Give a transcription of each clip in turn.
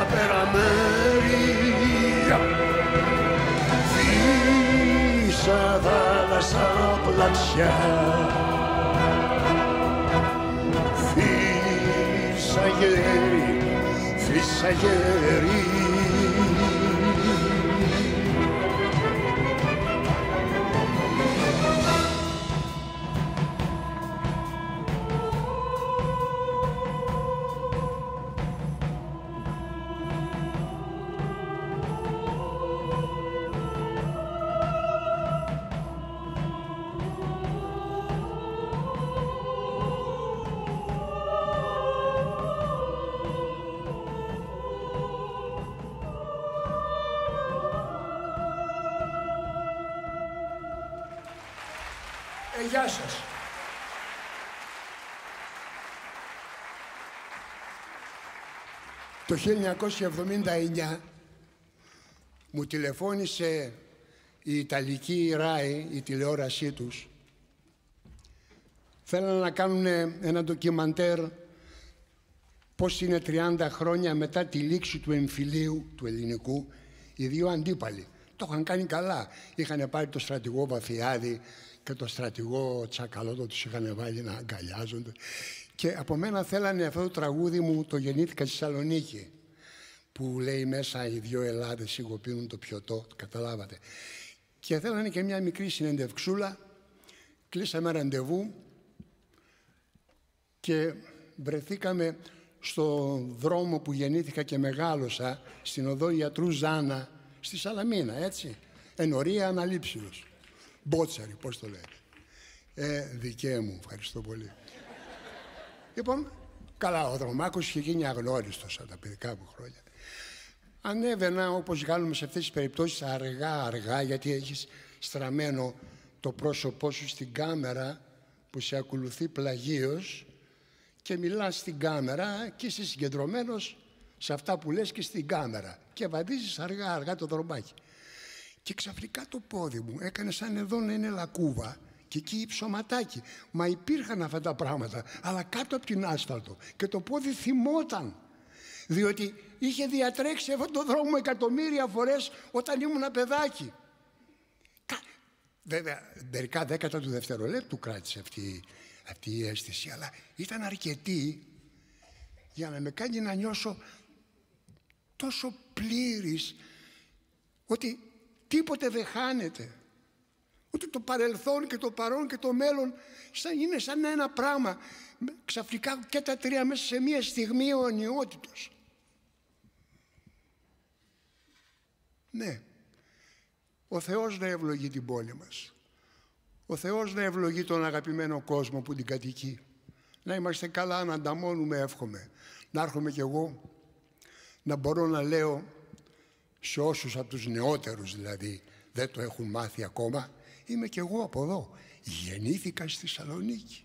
άπερα μέρη. Φύσα θάλασσα πλατιά, φύσα γέρι, φύσα γέρι. Γεια σας. Το 1979 μου τηλεφώνησε η Ιταλική RAI, η τηλεόρασή τους. Θέλανε να κάνουν ένα ντοκιμαντέρ πώς είναι 30 χρόνια μετά τη λήξη του εμφυλίου του ελληνικού οι δύο αντίπαλοι. Το είχαν κάνει καλά. Είχαν πάρει το στρατηγό Βαθιάδη και το στρατηγό Τσακαλώτο, τους είχαν βάλει να αγκαλιάζονται. Και από μένα θέλανε αυτό το τραγούδι μου, το γεννήθηκα στη Θεσσαλονίκη, που λέει μέσα οι δύο Ελλάδες σιγοπίνουν το πιωτό, καταλάβατε. Και θέλανε και μια μικρή συνεντευξούλα, κλείσαμε ραντεβού και βρεθήκαμε στο δρόμο που γεννήθηκα και μεγάλωσα, στην οδό Ιατρού Ζάνα, στη Σαλαμίνα, έτσι. Ενορία αναλήψεως. Μπότσαρη, πώς το λένε. Δικαί μου, ευχαριστώ πολύ. Λοιπόν, καλά, ο δρομάκος είχε γίνει αγνώριστος από τα παιδικά μου χρόνια. Ανέβαινα, όπως κάνουμε σε αυτές τις περιπτώσεις, αργά-αργά, γιατί έχεις στραμμένο το πρόσωπό σου στην κάμερα που σε ακολουθεί πλαγίως και μιλάς στην κάμερα και είσαι συγκεντρωμένος σε αυτά που λες και στην κάμερα και βαδίζεις αργά-αργά το δρομάκι. Και ξαφνικά το πόδι μου έκανε σαν εδώ να είναι λακκούβα και εκεί ψωματάκι. Μα υπήρχαν αυτά τα πράγματα, αλλά κάτω από την άσφαλτο. Και το πόδι θυμόταν, διότι είχε διατρέξει αυτόν τον δρόμο εκατομμύρια φορές όταν ήμουν παιδάκι. Βέβαια, μερικά δέκατα του δευτερολέπτου κράτησε αυτή η αίσθηση, αλλά ήταν αρκετή για να με κάνει να νιώσω τόσο πλήρης ότι τίποτε δεν χάνεται. Ούτε το παρελθόν και το παρόν και το μέλλον είναι σαν ένα πράγμα. Ξαφνικά και τα τρία μέσα σε μία στιγμή αιωνιότητος. Ναι, ο Θεός να ευλογεί την πόλη μας. Ο Θεός να ευλογεί τον αγαπημένο κόσμο που την κατοικεί. Να είμαστε καλά, να ανταμώνουμε, εύχομαι. Να έρχομαι κι εγώ να μπορώ να λέω σε όσους από τους νεότερους δηλαδή δεν το έχουν μάθει ακόμα, είμαι κι εγώ από εδώ. Γεννήθηκα στη Θεσσαλονίκη.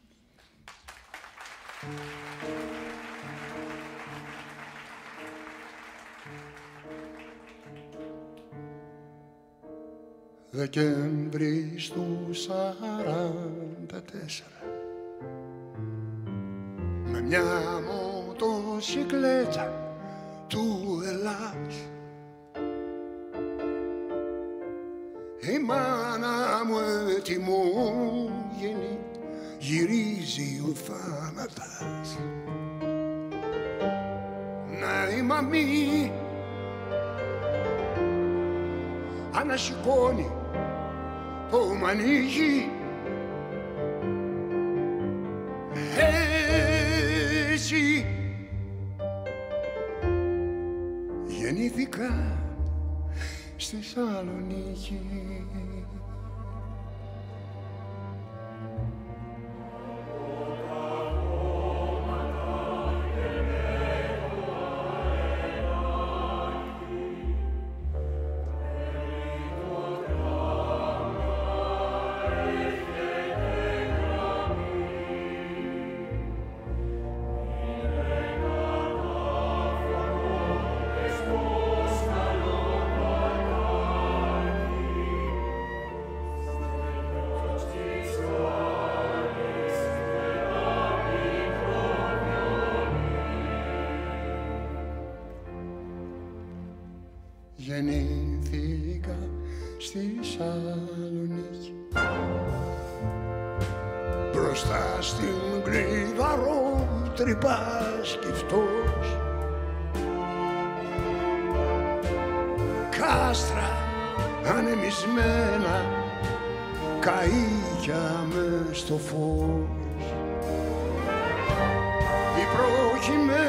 Δεκέμβρης του 44, με μια μοτοσικλέτα του Ελλάς, η μάνα μου ετοιμόγενη γυρίζει ο θάνατας. Να η μαμή ανασηκώνει το μανίκι, έτσι γεννήθηκα στη Θεσσαλονίκη. γεννήθηκα στη Σαλονίκη. Μπροστά στην κλειδαρό τρυπάς κυφτός, κάστρα ανεμισμένα, καΐκια μες στο φως. Η προκυμαία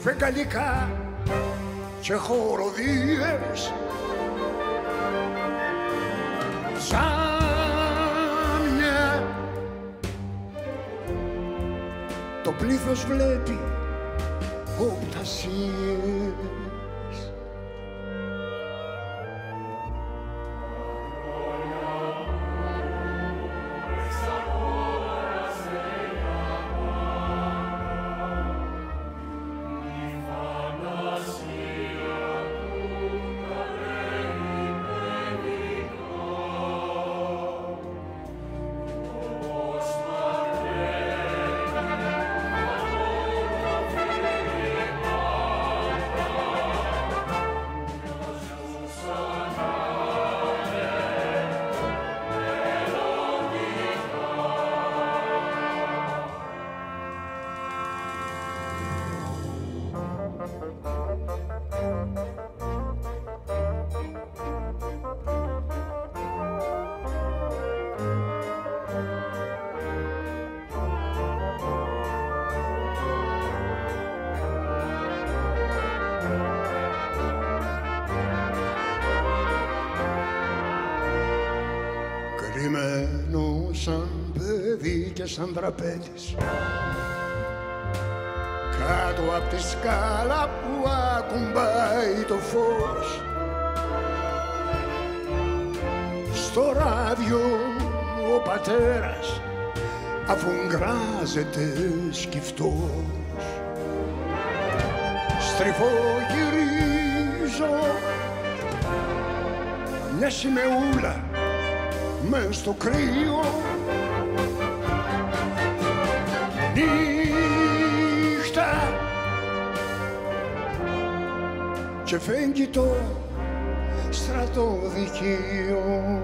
φεγγαλικά και χοροδίες, ψάμια το πλήθος βλέπει οπτασίες. Κρυμμένο σαν παιδί και σαν τραπέτης, κάτω απ' τη σκάλα που ακουμπάει το φως. Στο ράδιο ο πατέρας αφουγκράζεται σκυφτός. Στριφογυρίζω μια σημεούλα μες στο κρύο. Νύχτα και φέγγει το στρατοδικείο.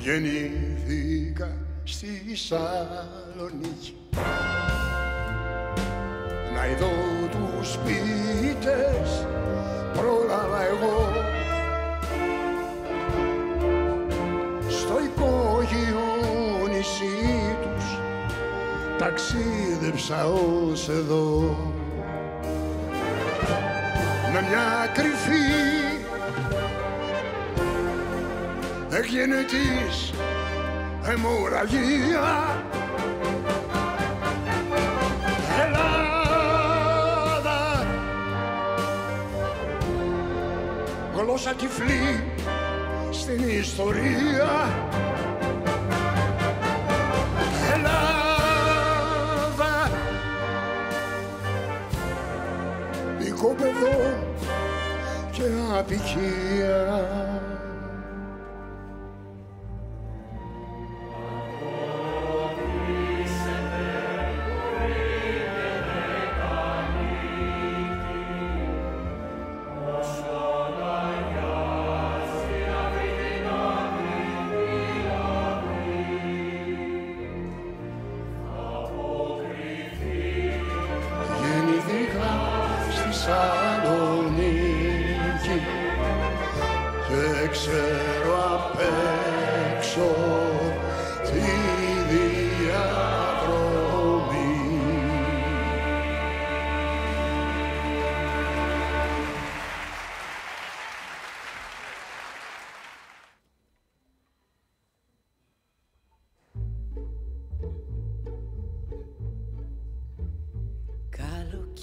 Γεννήθηκα στη Σαλονίκη, να ειδώ τους ποιητές πρόλαβα εγώ. Στο υπόγειο νησί τους ταξίδεψα ως εδώ, με μια κρυφή εγγενετής αιμορραγία. Ελλάδα, γλώσσα τυφλή στην ιστορία. Ελλάδα, οικόπεδο και απικία. Σαλονίκη και ξέρω απ' έξω τη διαδρομή.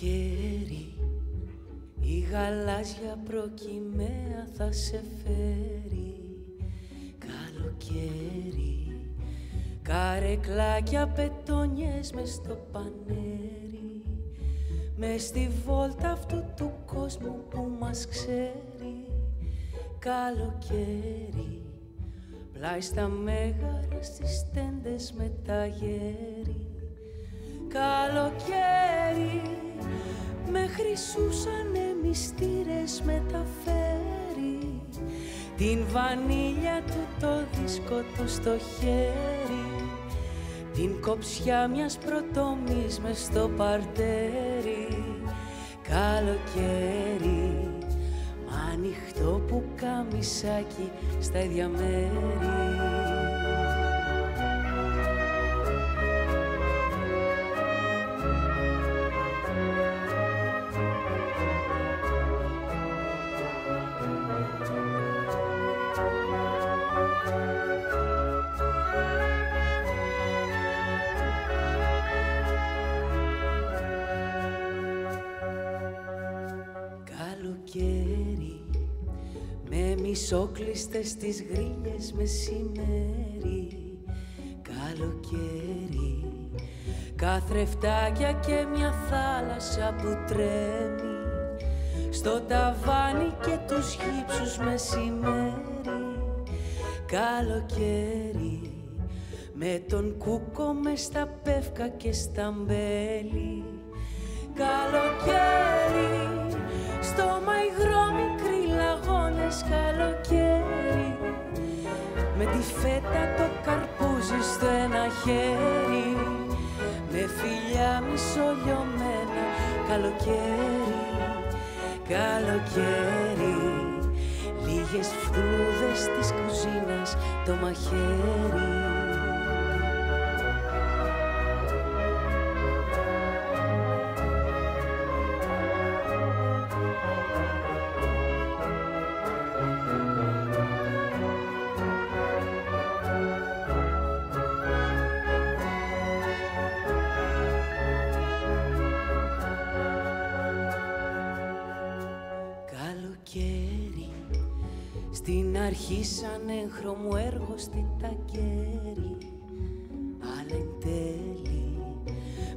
Καλοκαίρι, η γαλάζια προκυμαία θα σε φέρει. Καλοκαίρι, καρεκλάκια πετονιές μες στο πανέρι, μες στη βόλτα αυτού του κόσμου που μας ξέρει. Καλοκαίρι, πλάι στα μέγαρα, στις τέντες με τα γέρι. Καλοκαίρι, με χρυσούς ανεμιστήρες μεταφέρει, την βανίλια του το δίσκο του στο χέρι, την κοψιά μιας πρωτομής μες στο παρτέρι. Καλοκαίρι, μ' ανοιχτό που καμισάκι στα ίδια μέρη. Μισόκλειστες στις γρίλες μεσημέρι. Καλοκαίρι, καθρεφτάκια και μια θάλασσα που τρέμει, στο ταβάνι και τους γύψους μεσημέρι. Καλοκαίρι, με τον κούκο μες στα πεύκα και στα μπέλη. Καλοκαίρι, στο μαϊγρό μικρή λαγώνες. Καλοκαίρι, με τη φέτα το καρπούζι στο ένα χέρι, με φιλιά μισολιωμένα. Καλοκαίρι, καλοκαίρι, λίγες φρούδες της κουζίνας το μαχαίρι. Σαν έγχρωμο έργο στην τακέρι, αλλά εν τέλει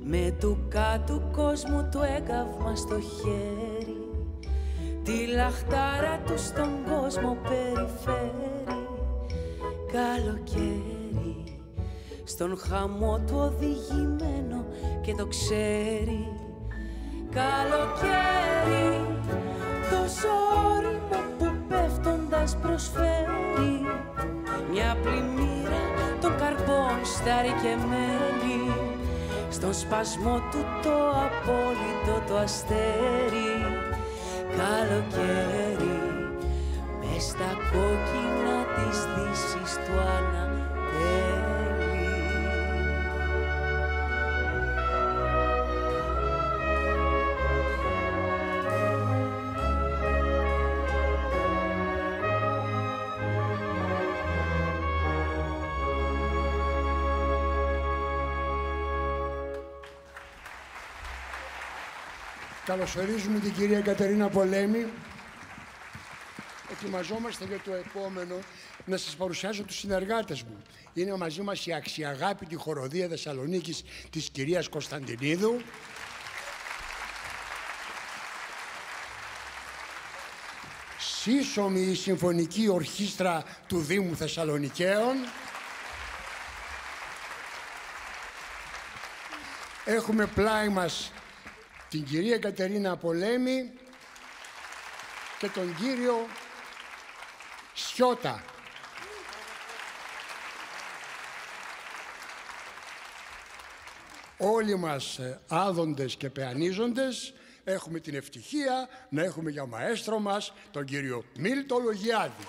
με του κάτω κόσμου το έγκαυμα στο χέρι, τη λαχτάρα του στον κόσμο περιφέρει. Καλοκαίρι, στον χαμό του οδηγημένο και το ξέρει. Καλοκαίρι, τόσο όριμο που πέφτοντας προσφέρει μια πλημμύρα των καρπών, στάρι και μέλι, στον σπασμό του το απόλυτο το αστέρι. Καλοκαίρι, μες στα κόκκινα της δύσης του ανατέλει. Καλωσορίζουμε την κυρία Κατερίνα Πολέμη. Ετοιμαζόμαστε για το επόμενο να σας παρουσιάσω τους συνεργάτες μου. Είναι μαζί μας η αξιαγάπητη χοροδία Θεσσαλονίκης της κυρίας Κωνσταντινίδου. Σύσσωμη η Συμφωνική Ορχήστρα του Δήμου Θεσσαλονικαίων. Έχουμε πλάι μας την κυρία Κατερίνα Πολέμη και τον κύριο Σιώτα. Όλοι μας άδοντες και πεανίζοντες έχουμε την ευτυχία να έχουμε για μαέστρο μας τον κύριο Μίλτο Λογιάδη.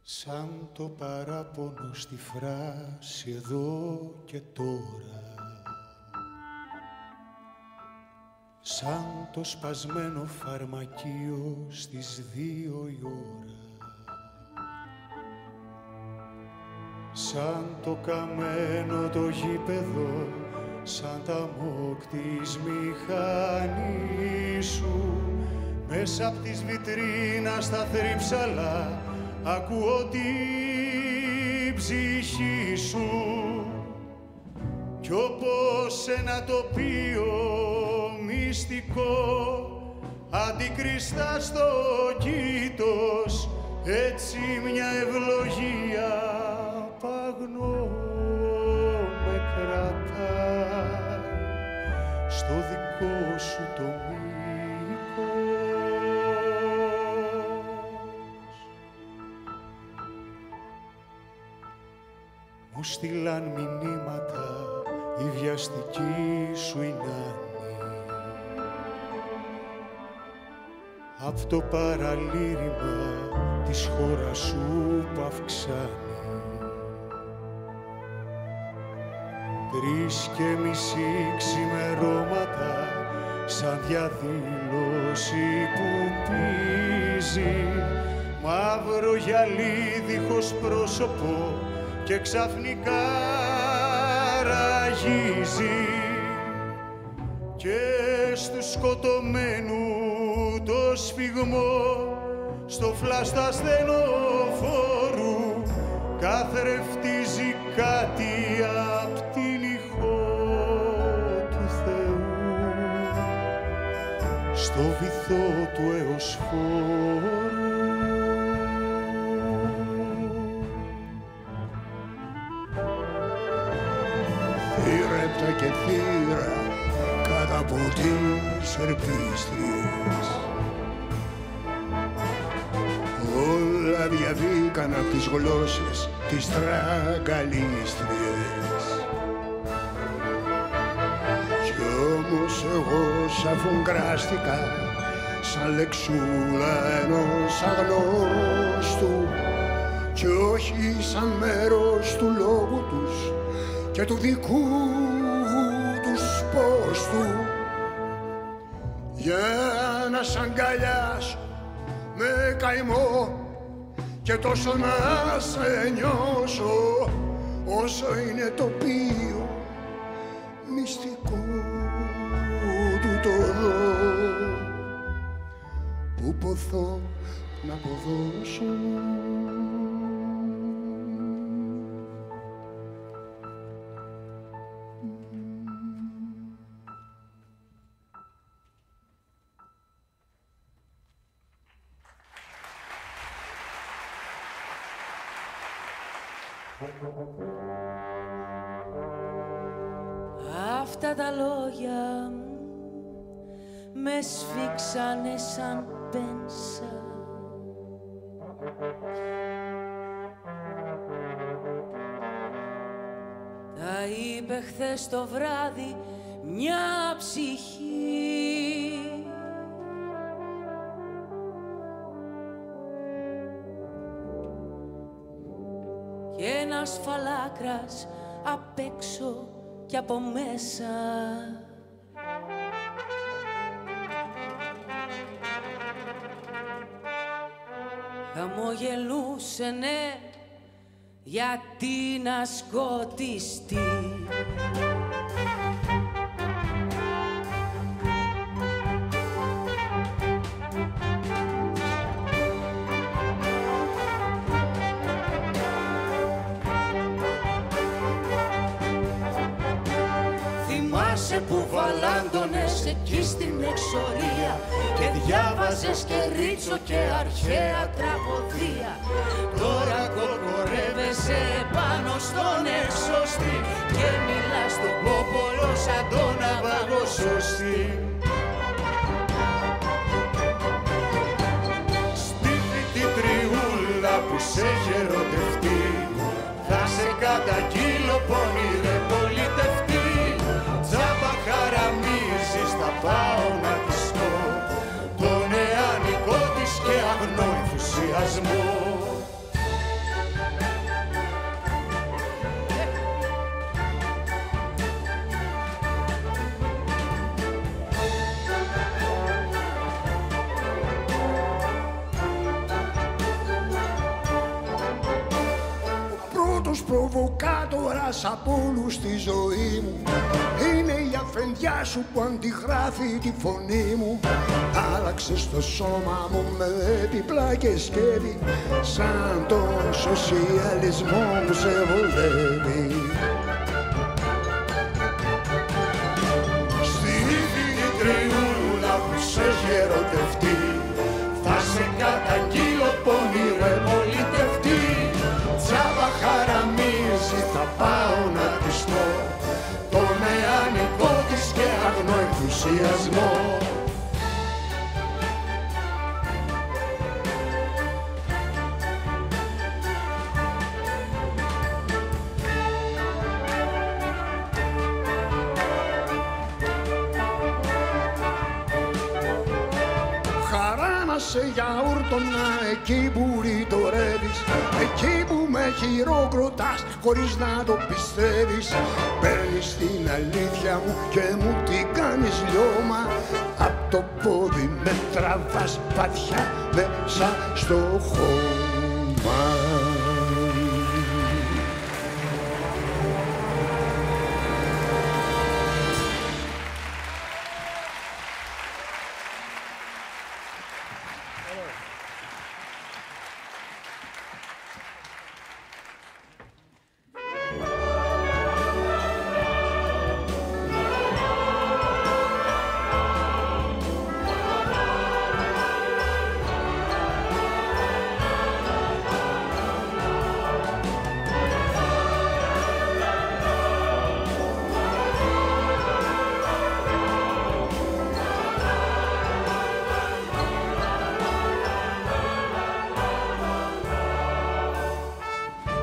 Σαν το παράπονο στη φράση εδώ και τώρα, σαν το σπασμένο φαρμακείο στις 2 η ώρα, σαν το καμένο το γήπεδο, σαν τα μόκ της μηχανής σου, μέσα απ' της βιτρίνας τα θρύψαλα ακούω την ψυχή σου κι όπως ένα τοπίο μυστικό αντικριστά στο κήτος, έτσι μια ευλογία παγνώ με κρατά στο δικό σου το μήκος. Μου στείλαν μηνύματα η βιαστική σου η νάνη απ' το παραλήρημα της χώρας σου που αυξάνει. 3,5 ξημερώματα σαν διαδήλωση που πίζει, μαύρο γυαλί δίχως πρόσωπο και ξαφνικά ραγίζει και στου σκοτωμένου το σφιγμό στο φλας του ασθενοφόρου καθρεφτίζει κάτι απ' την ηχό του Θεού στο βυθό του εωσφόρου. Θύρεπτα και θύρα κάτω από τις ερπίστριες, όλα διαβήκαν απ' τις γλώσσες τις τραγκαλίστριες. Κι όμως εγώ σαφουγκράστηκα σαν λεξούλα ενός αγνώστου κι όχι σαν μέρος του λόγου τους και του δικού τους πόστου. Για να σ' αγκαλιάσω με καημό και τόσο να σε νιώσω όσο είναι τοπίο μυστικό του το δω που ποθώ να αποδώσω. Αυτά τα λόγια με σφίξανε σαν πένσα. Τα είπε χθες το βράδυ μια ψυχή και ένας φαλάκρας απ' έξω κι από μέσα. Χαμογελούσε, ναι, γιατί να σκοτιστεί. Που βαλάντωνες εκεί στην εξορία και διάβαζες και ρίτσο και αρχαία τραγωδία. Τώρα κοκορεύεσαι πάνω στον εξώστη και μιλάς στον πόπολο σαν τον ναυαγοσώστη. Σπίτι την τριούλα που σε έχει ερωτευτεί θα σε καταγγείλω πονηρέ πολιτευτή. Τζάμπα χαραμίζεις, θα πάω να της πω το νεανικό της και αγνό ενθουσιασμό. προβοκάτορας από όλους στη ζωή μου. Είναι η αφεντιά σου που αντιγράφει τη φωνή μου. Άλλαξε στο σώμα μου με επιπλά και σκεύη, σαν τον σοσιαλισμό μου σε βολεύει. Στην Δημητριούλα που σε γεροτευτεί, θα σε καταγγείλω πονηρέ πολιτευτή. Τσάβα χαραμίζει, θα πάω να πιστώ το νεανικό της και αγνό ενθουσιασμό. Σε γιαούρτωνα εκεί που ρητορεύεις, εκεί που με χειροκροτάς χωρίς να το πιστεύεις. Παίρνεις την αλήθεια μου και μου την κάνεις λιώμα. Απ' το πόδι με τραβάς βαθιά μέσα στο χώμα.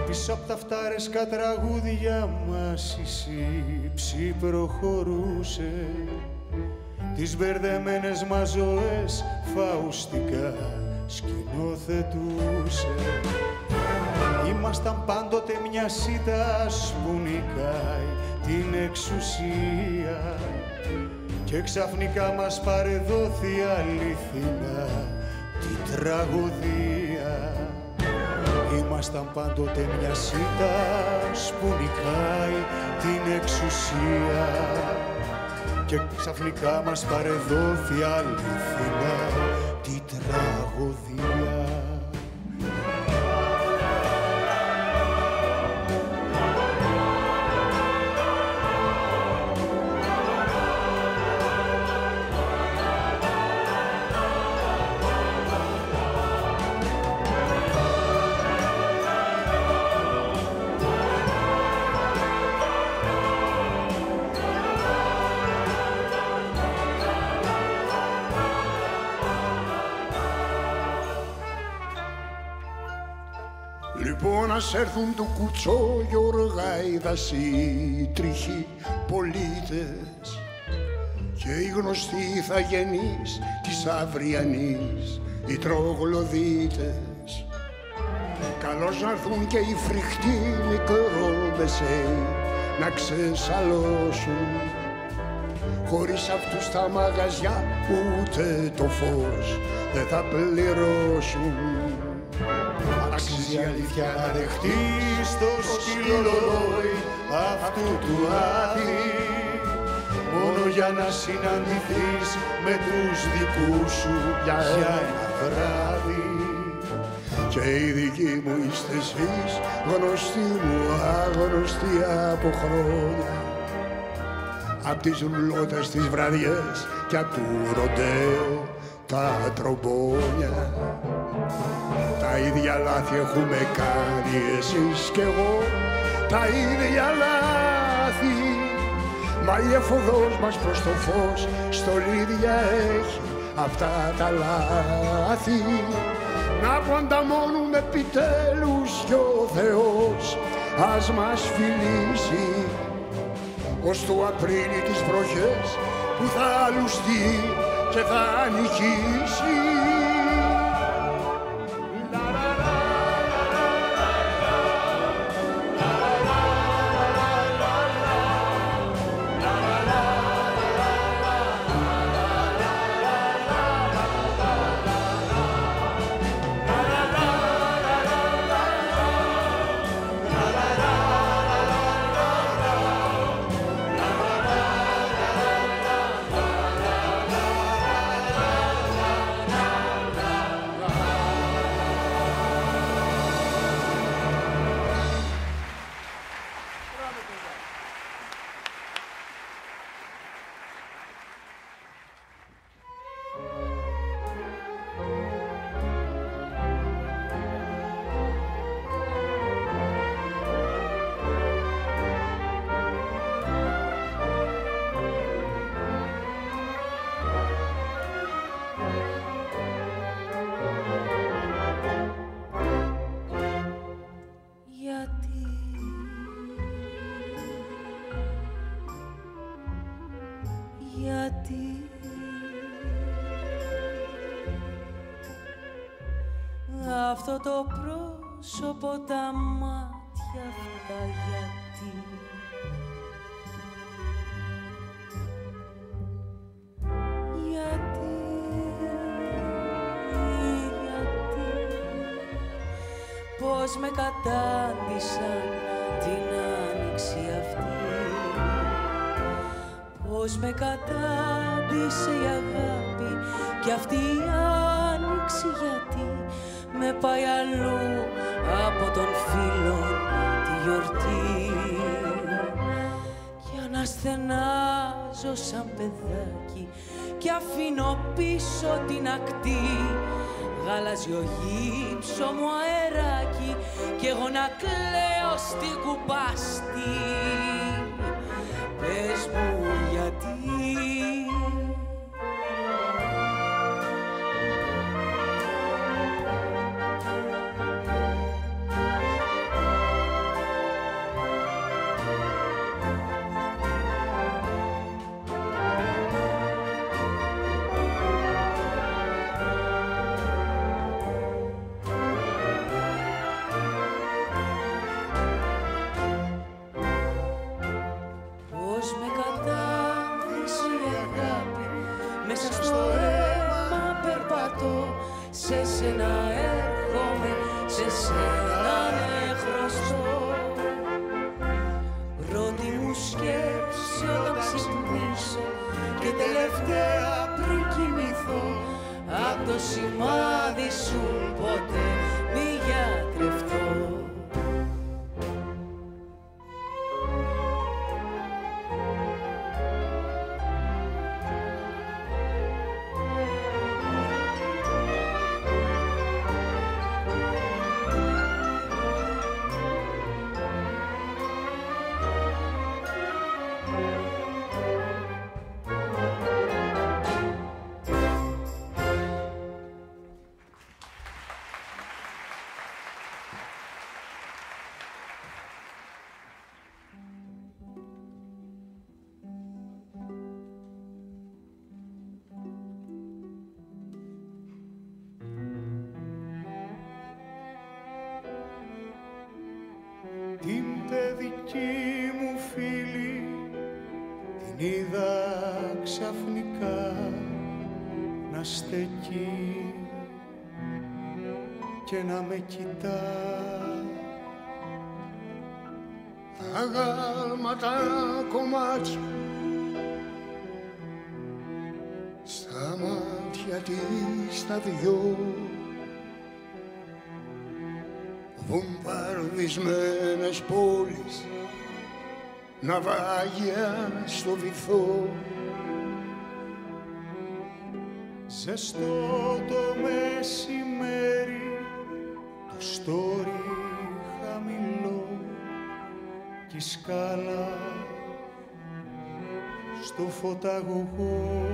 Πίσω απ' τα φτάρεσκα τραγούδια μας η σύψη προχωρούσε, τις μπερδεμένες μας ζωές φαουστικά σκηνοθετούσε. Ήμασταν πάντοτε μια σίτας που νικάει την εξουσία και ξαφνικά μας παρεδόθη αληθινά τη τραγωδία. Ήμασταν πάντοτε μια σίτας που νικάει την εξουσία και ξαφνικά μας παρεδόθη αληθινά τη τραγωδία. Λοιπόν, ας έρθουν του κουτσό Γιωργάιδας οι τριχοί πολίτες και οι γνωστοί θα γενείς της αυριανής οι τρογλωδίτες. Καλώς να έρθουν και οι φρικτοί μικρομεσαίοι να ξεσαλώσουν. Χωρίς αυτούς τα μαγαζιά ούτε το φως δεν θα πληρώσουν. Αξίζει αλήθεια να δεχτείς το σκυλολόι αυτού του άδει, μόνο για να συναντηθείς με τους δικούς σου για ένα βράδυ. Και οι δικοί μου είστε εσείς, γνωστοί μου άγνωστοι από χρόνια, απ' τις ρουλότες τις βραδιές και απ' του ροντέο τα τρομπόνια. Τα ίδια λάθη έχουμε κάνει εσείς κι εγώ, τα ίδια λάθη. Μα η εφοδός μας προς το φως στολίδια έχει αυτά τα λάθη. Να που ανταμώνουμε επιτέλους κι ο Θεός ας μας φιλήσει ως το Απρίλη τις βροχές που θα λουστεί και θα νικήσει. Γιατί αυτό το πρόσωπο, τα μάτια αυτά, γιατί πώς με κατάντησαν την άνοιξη αυτή, πώς με κατάντησε η αγάπη κι αυτή η άνοιξη, γιατί με πάει αλλού από τον φίλον τη γιορτή, για να στενάζω σαν παιδάκι κι αφήνω πίσω την ακτή, γαλάζιο γύψο μου αεράκι κι εγώ να κλαίω στην κουπάστη. Πες μου γιατί σε σένα έρχομαι, σε σένα ναι χρωστώ. Πρώτη μου σκέψη όταν ξυπνήσω και τελευταία πριν κοιμηθώ, απ' το σημάδι σου ποτέ μη γιατρευτώ. Την παιδική μου φίλη την είδα ξαφνικά να στεκεί και να με κοιτά. Τα γάλματα κομμάτια στα μάτια της τα δυο, βομβαρδισμένες πόλεις, ναυάγια στο βυθό. Ζεστό το μεσημέρι, το στόρι χαμηλό κι η σκάλα στο φωταγωγό.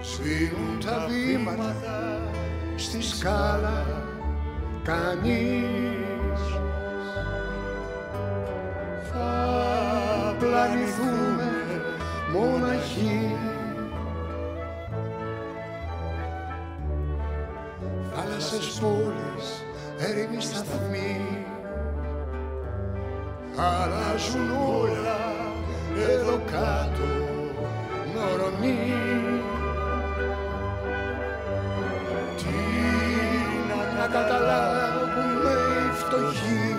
Σβήνουν τα βήματα στη σκάλα, κανείς. Θα πλανηθούμε μοναχοί, θάλασσες πόλεις, έρημοι σταθμοί, αλλάζουν όλα εδώ κάτω με ορμή. Τι να καταλάβουμε οι φτωχοί,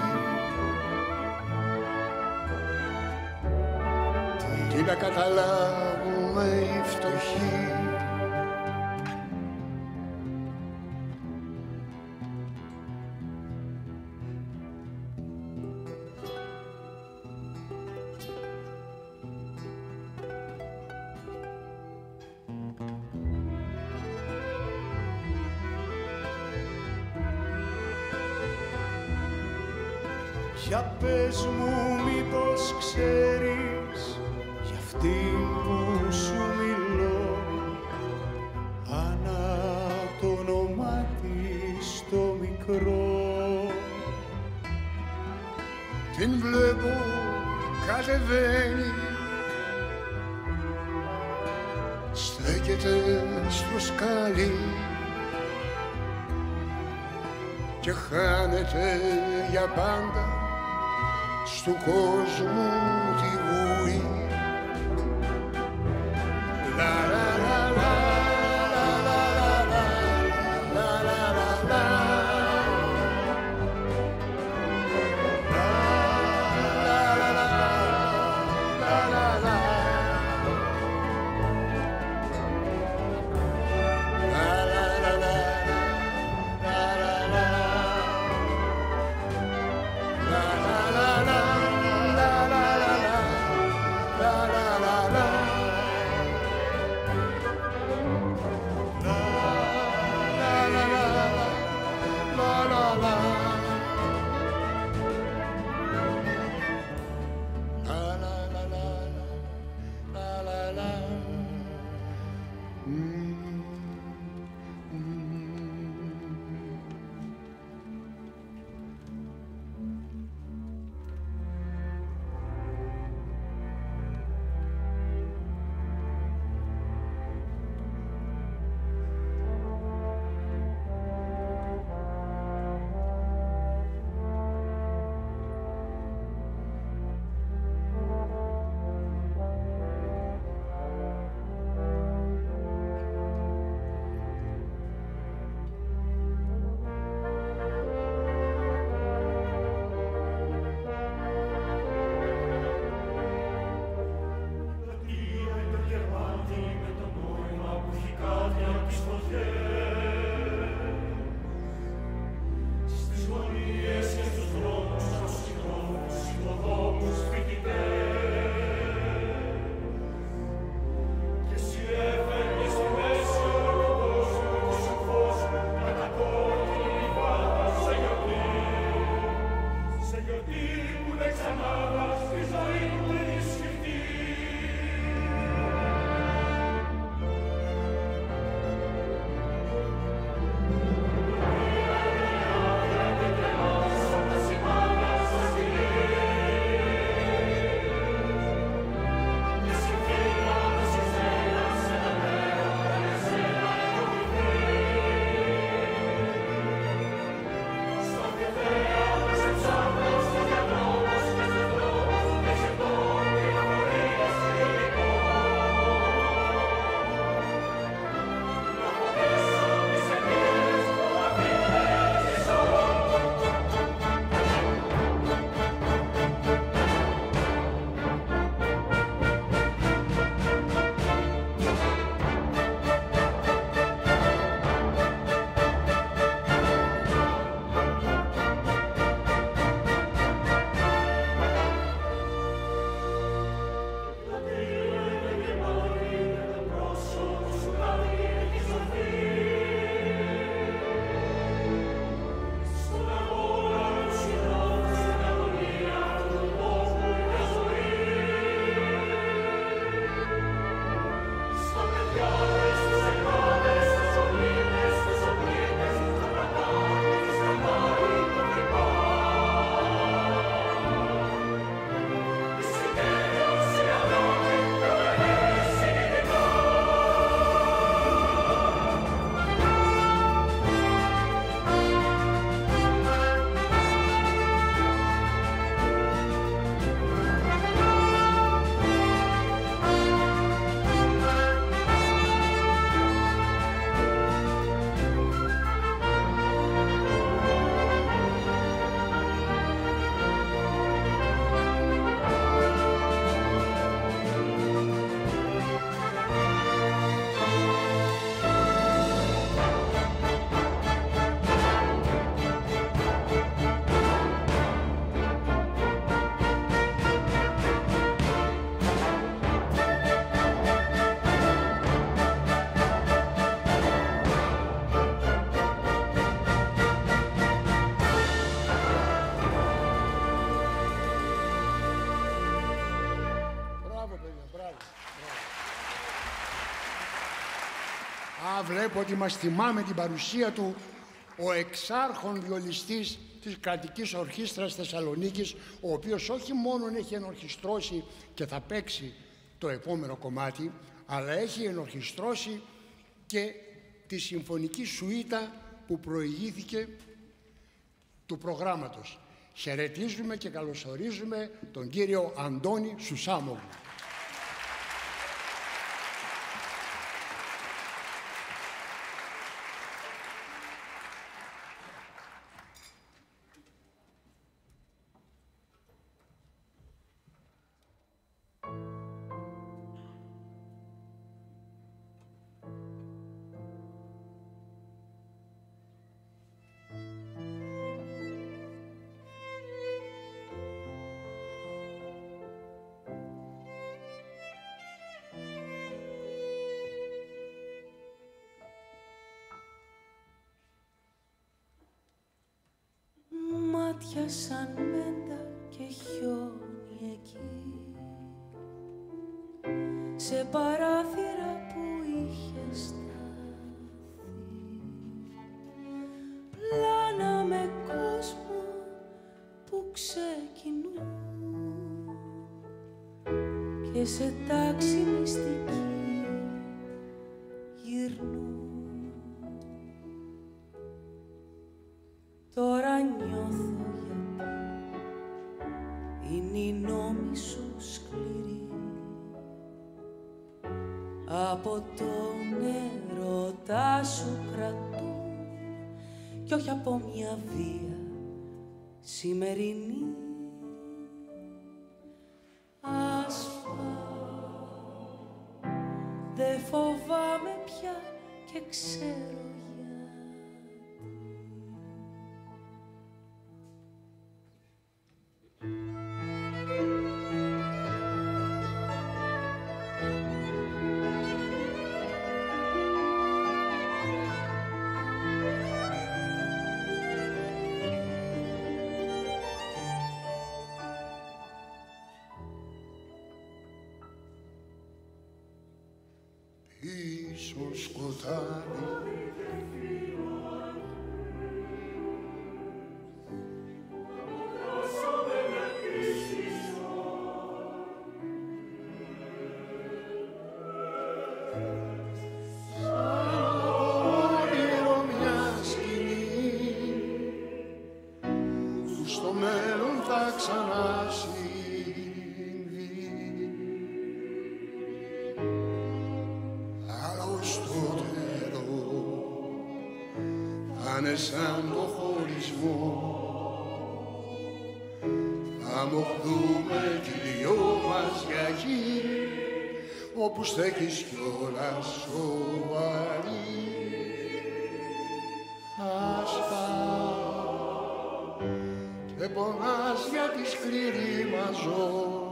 τι να καταλάβουμε οι φτωχοί. Για πες μου μήπως ξέρεις για αυτήν που σου μιλώ, Άννα το όνομά της το μικρό. Την βλέπω κατεβαίνει, στέκεται στο σκάλι και χάνεται για πάντα στου κόσμου τη βουή. βλέπω ότι μας τιμά με την παρουσία του ο εξάρχον βιολιστής της Κρατικής Ορχήστρας Θεσσαλονίκης, ο οποίος όχι μόνο έχει ενορχιστρώσει και θα παίξει το επόμενο κομμάτι, αλλά έχει ενορχιστρώσει και τη συμφωνική σουίτα που προηγήθηκε του προγράμματος. Χαιρετίζουμε και καλωσορίζουμε τον κύριο Αντώνη Σουσάμογλου. Μάτια σαν μέντα και χιόνι εκεί, σε παράθυρα που είχε σταθεί, πλάνα με κόσμο που ξεκινούν και σε τάξη μυστική γυρνούν. Τώρα νιώθω γιατί είναι οι νόμοι σου σκληροί, από τον έρωτα σου κρατούν κι όχι από μια βία σημερινή. Δε φοβάμαι πια και ξέρω πίσω σκοτάδι σαν το χωρισμό θα μοχθούμε κι δυο μας για εκεί όπου στέκεις κιόλας σοβαρή. Ασφάλ και πονάς για τη σκληρή μας ζωή.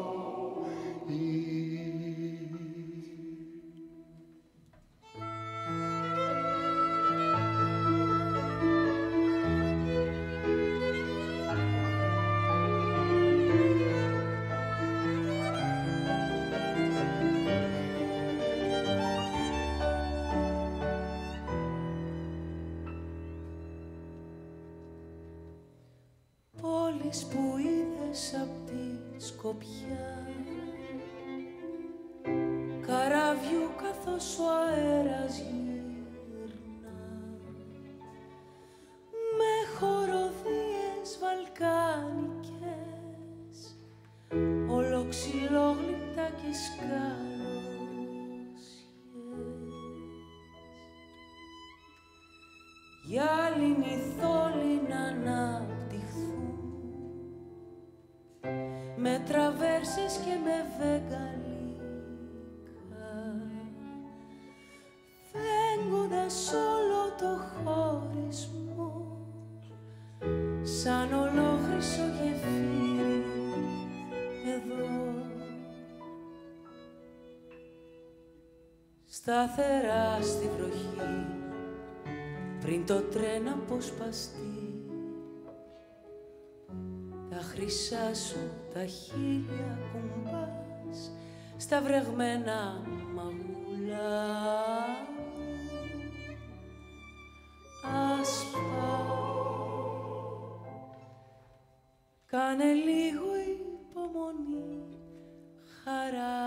που είδες απ' τη σκοπιά καραβιού καθώς ο αέρας γύρνα με χοροδίες βαλκάνικες ολοξυλόγλυπτα και σκαλώσιες. Γυάλινοι θόλοι να αναπτυχθούν με τραβέρσες και με βεγγαλίκα, φέγγοντας όλο το χωρισμό σαν ολόχρυσο γεφύρι εδώ. Σταθερά στη βροχή πριν το τρένο αποσπαστεί, τα χρυσά σου τα χείλια κουμπάς στα βρεγμένα μαγούλα. άσπα. Κάνε λίγο υπομονή, χαρά.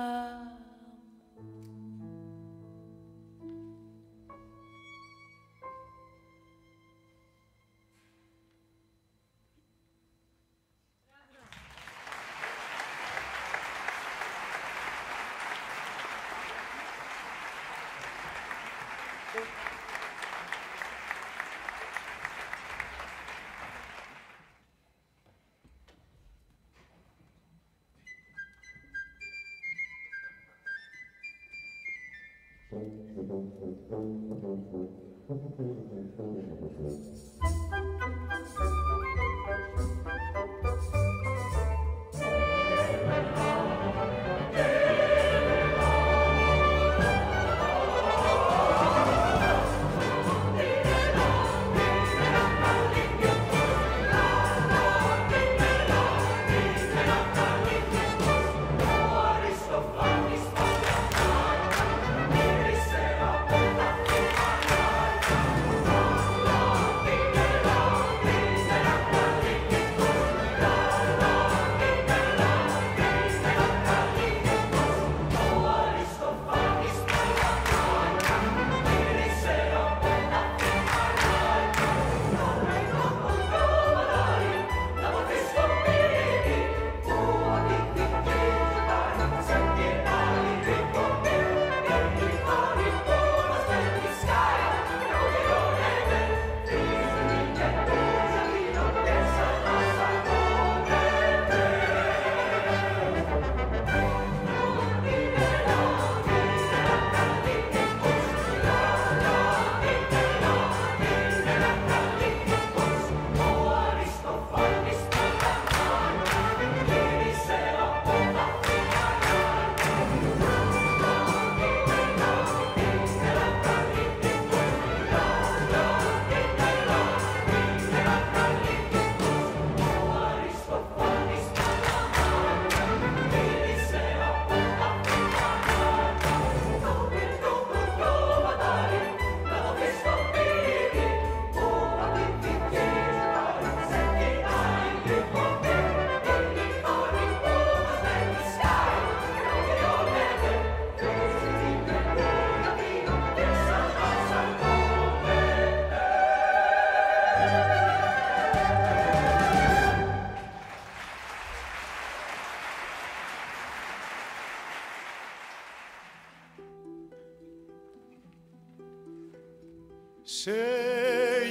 Σε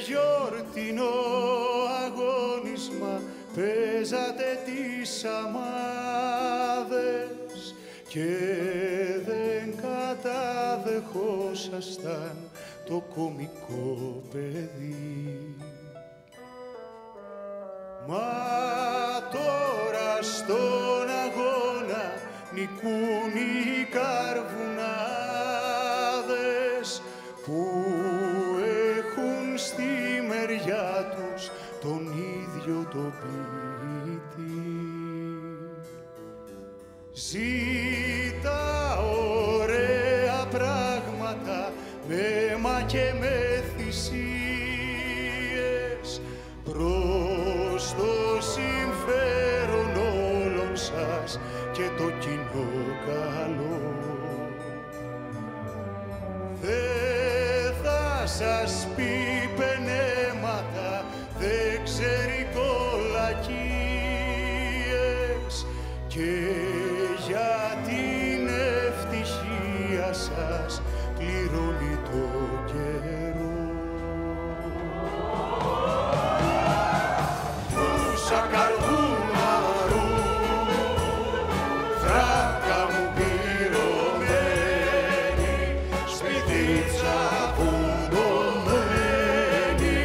γιορτινό αγώνισμα παίζατε τις αμάδες και δεν καταδεχόσασταν το κωμικό παιδί. Μα τώρα στον αγώνα νικούν οι καρβουνάδες που έχουν στη μεριά τους τον ίδιο τον ποιητή. Ζήτα ωραία πράγματα με αίμα και με θυσίες προς το συμφέρον όλων σας και το κοινό καλό. Δεν θα σας πει πενέματα, δεν ξέρει κολακίες και για την ευτυχία σας πληρώνει το καιρό. Πούσα καρδούναρου, θράκα μου πυρωμένη, σπιτίτσα πουντωμένη,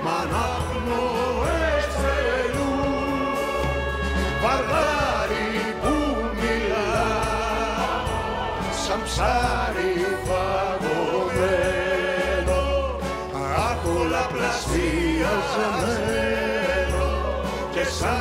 μανάπνοες τρελού, βαρδάρι που μιλά, σαν ψάρι φαγωμένο, άχολα πλαστιαζεμένο και σαν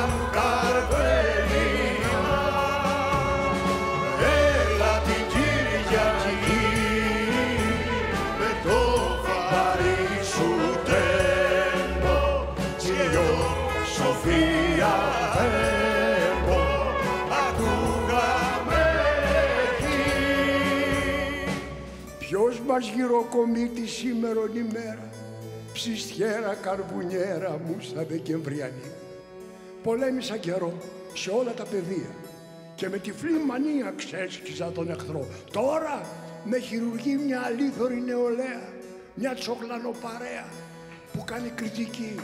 μας γυροκομίτη σήμερον ημέρα, ψιστιέρα καρβουνιέρα μουσα δεκεμβριανή. Πολέμησα καιρό σε όλα τα πεδία και με τυφλή μανία ξέσκιζα τον εχθρό. Τώρα με χειρουργεί μια αλήθωρη νεολαία, μια τσοκλανοπαρέα που κάνει κριτική.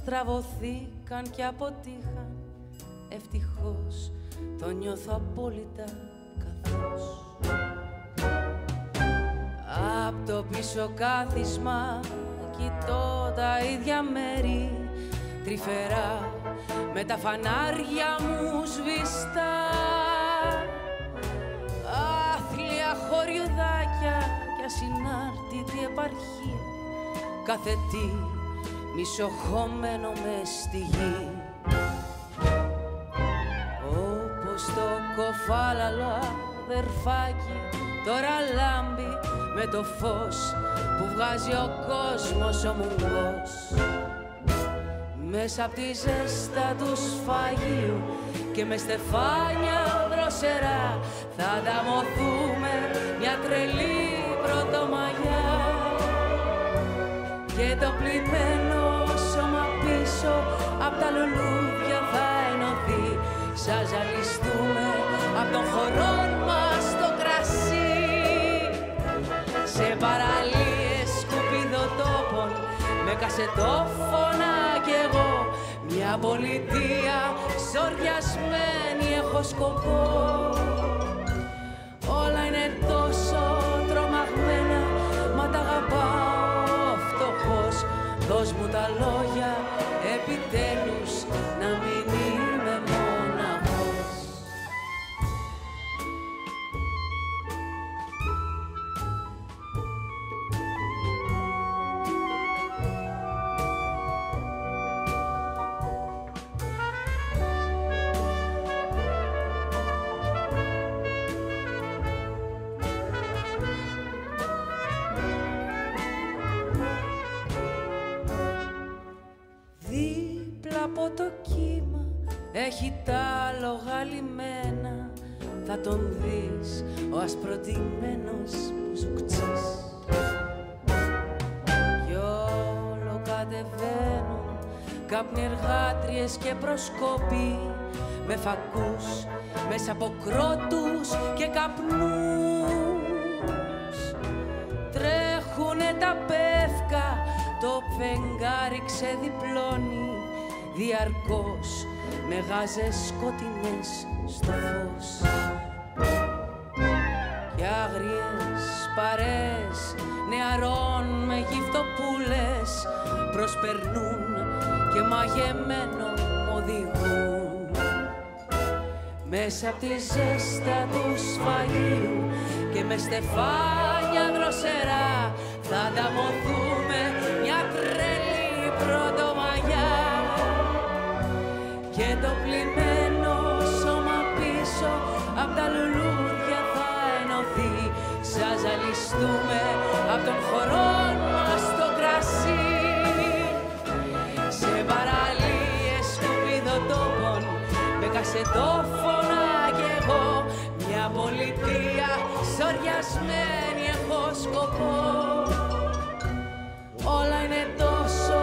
Στραβωθήκαν και αποτύχαν, ευτυχώς το νιώθω απόλυτα καθώς απ' το πίσω κάθισμα κοιτώ τα ίδια μέρη τρυφερά με τα φανάρια μου σβηστά, άθλια χωριουδάκια και ασυνάρτητη επαρχία, κάθε τι μισοχωμένο μες στη γη. Όπως το κοφάλαλο αδερφάκι τώρα λάμπει με το φως που βγάζει ο κόσμος ο μουγγός. Μέσα απ' τη ζέστα του σφαγείου και με στεφάνια δροσερά θα ανταμωθούμε μια τρελή πρωτομαγιά. Και το πλημμένο σώμα πίσω απ' τα λουλούδια θα ενωθεί. Σας ζαλιστούμε απ' τον χορό μας το κρασί. Σε παραλίες σκουπιδοτόπων με κασετόφωνα κι εγώ, μια πολιτεία σοριασμένη έχω σκοπό. Όλα είναι τόσο τρομαγμένα, μα τα αγαπάω. Δώσ' μου τα λόγια επιτέλους να μην είμαι μοναχός. Από το κύμα έχει τα άλογα λιμένα, θα τον δεις ο ασπροτημένος μπουζουκτσής. Κι όλο κατεβαίνουν κάπνοι εργάτριες και προσκόποι με φακούς μέσα από κρότους και καπνούς. Τρέχουνε τα πεύκα, το φεγγάρι ξεδιπλώνει διαρκώς με γάζες σκοτεινές στο φως. Κι άγριες παρές νεαρών με γυφτοπούλες προσπερνούν και μαγεμένο οδηγούν. Μέσα απ' τη ζέστα του σφαγείου και με στεφάνια δροσερά θα ανταμωθούμε μια τρελή πρωτομαγιά. Και το πλημμένο σώμα πίσω απ' τα λουλούδια θα ενωθεί. Σας ζαλιστούμε απ' τον χορό μας το κρασί. Σε παραλίες σκουπιδοτόπων με κασετόφωνα κι εγώ, μια πολιτεία σοριασμένη έχω σκοπό. Όλα είναι τόσο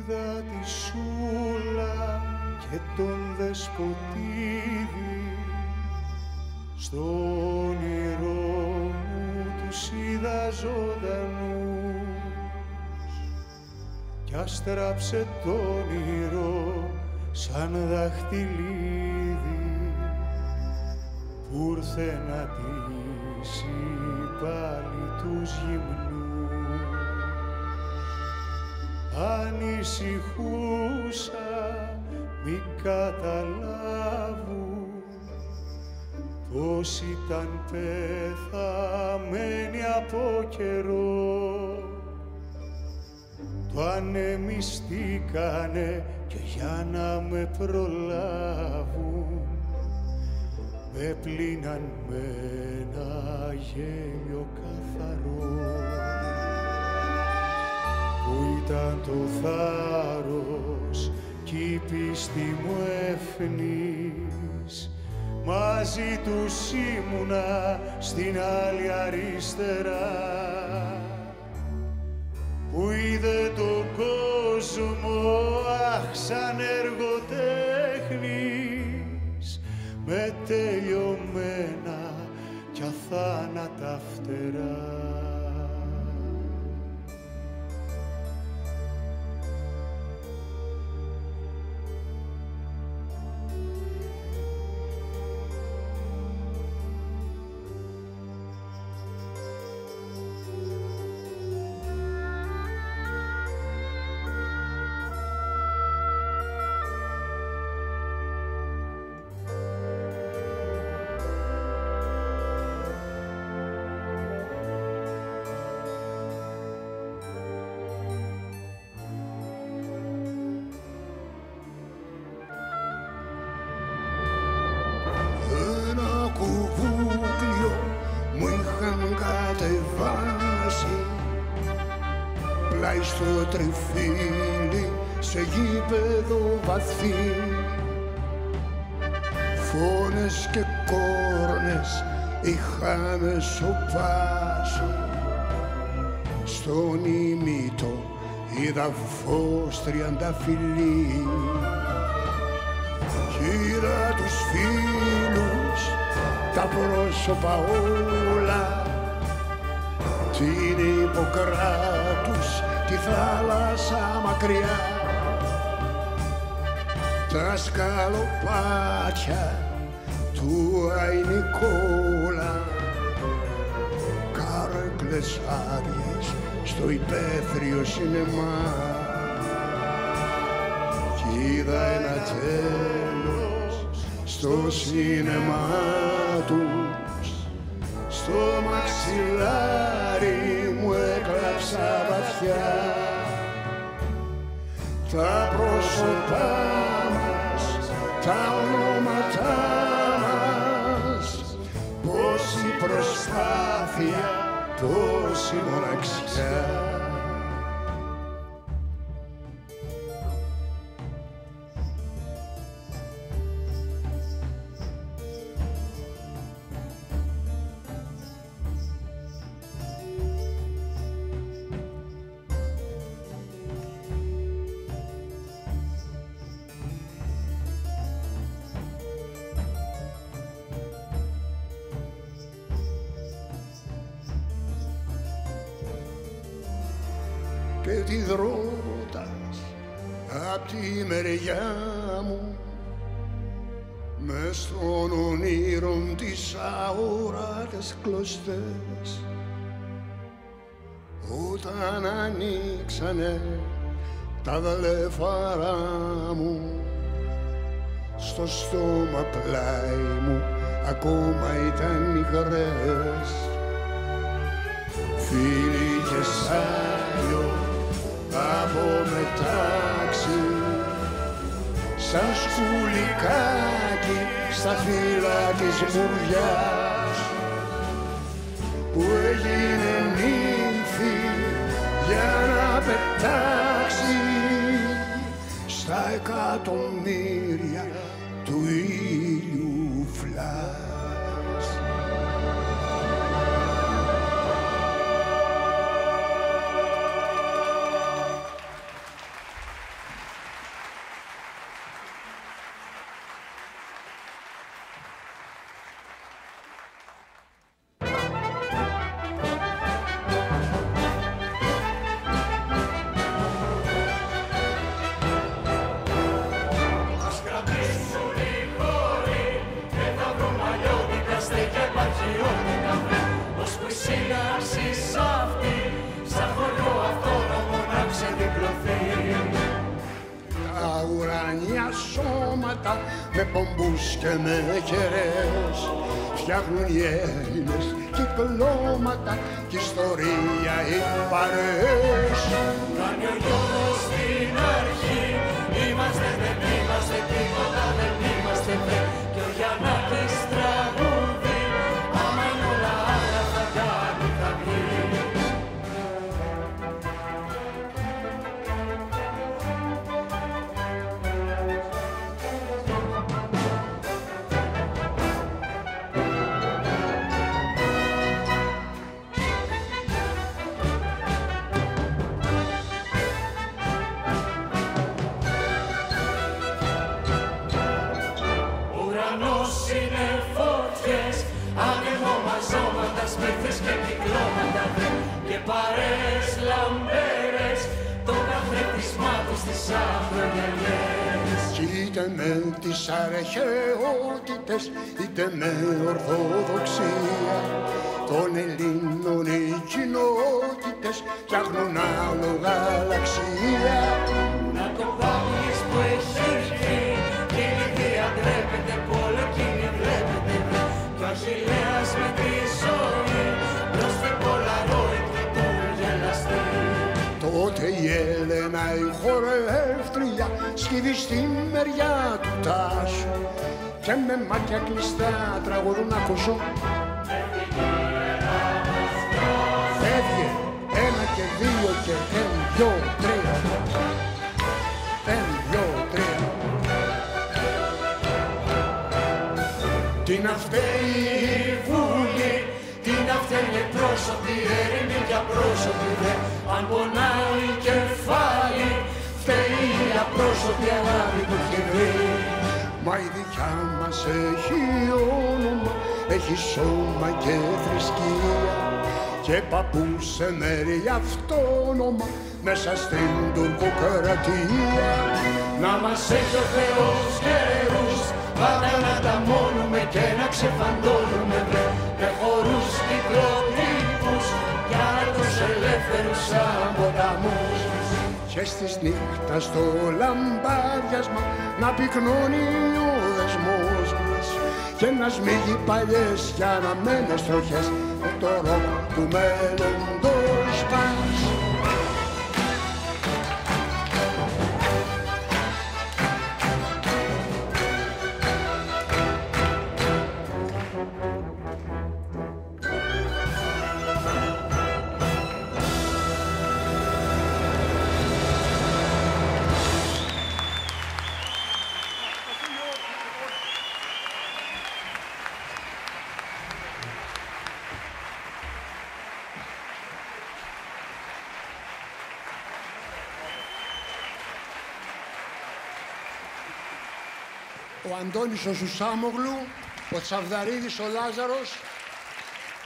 είδα τη Σούλα και τον Δεσποτίδη, στο όνειρό μου τους είδα ζωντανούς κι άστραψε το όνειρο σαν δαχτυλίδι που ήρθε να ντύσει πάλι τους γυμνούς. Ανησυχούσα μη καταλάβουν πως ήταν πεθαμένοι από καιρό. Το ανεμιστήκανε και για να με προλάβουν με πλύναν με ένα γέλιο καθαρό που ήταν το θάρρος κι η πίστη μου εύνης. Μαζί τους ήμουνα στην άλλη αριστερά που είδε τον κόσμο αχ σαν εργοτέχνης με τελειωμένα κι αθάνατα φτερά. Στο τριφύλι σε γήπεδο βαθύ, φώνες και κόρνες είχαμε σοπάσει. Στον ημίτο είδα φως τριανταφυλλή κι είδα τους φίλους τα πρόσωπα όλα, την Ιπποκράτους, τη θάλασσα μακριά, τα σκαλοπάτια του Αϊνικόλα, κάρεκλες άδειες στο υπαίθριο σινεμά κι είδα ένα τέλος στο σινεμά τους. Στο μαξιλάρι μου έκλαψα βαθιά τα πρόσωπά μας, τα ονόματά μας, πόση προσπάθεια, τόση μοναξιά. Και τη δρότας απ' τη μεριά μου μες στον ονείρον τις αόρατες κλωστές, όταν ανοίξανε τα βλέφαρά μου, στο στόμα πλάι μου ακόμα ήταν υγρές. Φίλοι και σάλιο από μετάξι, σαν σκουλικάκι στα φύλλα της μουριάς, που έγινε νύμφη για να πετάξει στα εκατομμύρια του ήλιου φλάς. είμαστε και υπάρχει ό,τι να βρει, ώσπου η σύναψη σ' αυτή, σαν χωριό αυτόνομο να ξεδιπλωθεί. Τα ουρανιά σώματα με πομπούς και με κερές φτιάχνουν οι Έλληνες κυκλώματα κι ιστορία οι παρέες. Κάνει ο Γιώργος στην αρχή, είμαστε δεν είμαστε τίποτα, δεν είμαστε δε, κι ο Γιαννάκης τραγούδι, άμα είναι όλα άλλα θα κάνει θα βγει. Είναι φωτιές, ανεμομαζώματα, σπίθες και κυκλώματα και παρέες λαμπέρες των καθρεπτισμάτων στις ακρογιαλιές. Κι είτε με τις αρχαιότητες είτε με ορθοδοξία των Ελλήνων οι κοινότητες φτιάχνουν άλλο γαλαξία. Να κοπάνεις που έχει βγει κι η Λιδία ντρέπεται που όλο εκείνη βλέπετε κι ο Αχιλλέας με τη ζωή μπρος στην Πολαρόιτ και τον γελαστή. Τότε η Έλενα η χορεύτρια σκύβει στη μεριά του Τάσου και με μάτια κλειστά τραγουδούν ακούσω. Φεύγε, 1 και 2 και 1, 2, 3. 1, 2, 3. Τι να φταίει η Βουλή, τι να φταίνε πρόσωποι, έρημοι για πρόσωποι δε, αν πονάει η κεφάλι, φταίει η απρόσωπη αγάπη που έχει βρει. Μα η δικιά μας έχει όνομα, έχει σώμα και θρησκεία και παππούς σε μέρη αυτόνομα μέσα στην τουρκοκρατία. Να μας έχει ο Θεός καιρούς, πάντα να τα μόνουμε και να ξεφαντώνουμε με χορούς κυκλοτύπους κι άλλους ελεύθερους σαν ποταμούς. Και στις νύχτας το λαμπάδιασμα να πυκνώνει ο δεσμός μας και να σμίγει παλιές και αναμένες τροχές με το ροκ του μέλλοντος μας. Ο Αντώνης ο Σουσάμογλου, ο Τσαβδαρίδης ο Λάζαρος,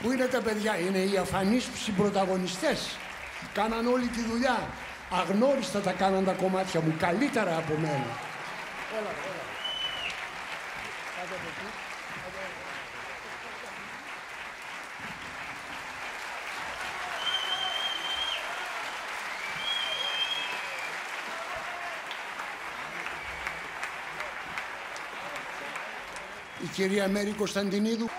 που είναι τα παιδιά, είναι οι αφανείς συμπρωταγωνιστές. Κάναν όλη τη δουλειά. Αγνώριστα τα κάναν τα κομμάτια μου, καλύτερα από μένα. Έλα. Πάτε από εκεί. Η κυρία Μέρη Κωνσταντινίδου.